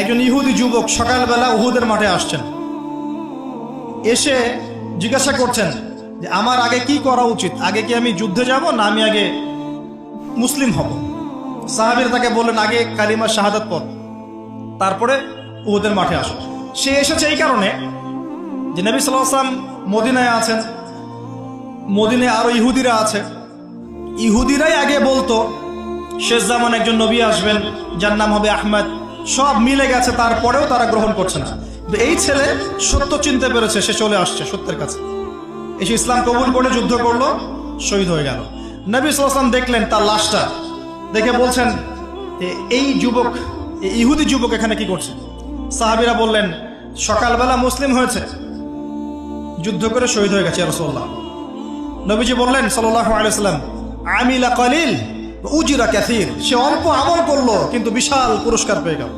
একজন ইহুদি যুবক সকালবেলা উহুদের মাঠে আসছেন, এসে জিজ্ঞাসা করছেন যে আমার আগে কি করা উচিত, আগে কি আমি যুদ্ধে যাব না আমি আগে মুসলিম হব। সাহাবীরা তাকে বললেন আগে কালিমা শাহাদাত পড়, তারপরে উহুদের মাঠে আসো। সে এসেছে এই কারণে যে নবী সাল্লাল্লাহু আলাইহি ওয়াসাল্লাম মদিনায় আছেন, মদিনায় আরো ইহুদিরা আছে। ইহুদিরাই আগে বলতো শেষ জামান একজন নবী আসবেন যার নাম হবে আহমদ, সব মিলে গেছে, তারপরেও তারা গ্রহণ করছে না। কিন্তু এই ছেলে সত্য চিনতে পেরেছে, সে চলে আসছে সত্যের কাছে, এসে ইসলাম কবুল করে যুদ্ধ করলো, শহীদ হয়ে গেল। নবী সাল্লাল্লাহু আলাইহি ওয়াসাল্লাম দেখলেন তার লাশটা, দেখে বলছেন এই যুবক, এই ইহুদি যুবক এখানে কি করছে? সাহাবীরা বললেন সকালবেলা মুসলিম হয়েছে, যুদ্ধ করে শহীদ হয়ে গেছে ইয়া রাসূলুল্লাহ। নবীজি বললেন সাল্লাল্লাহু আলাইহি ওয়াসাল্লাম আমিলা কলিল উজরা কাসীর, সে অল্প আমল করলো কিন্তু বিশাল পুরস্কার পেয়ে গেল।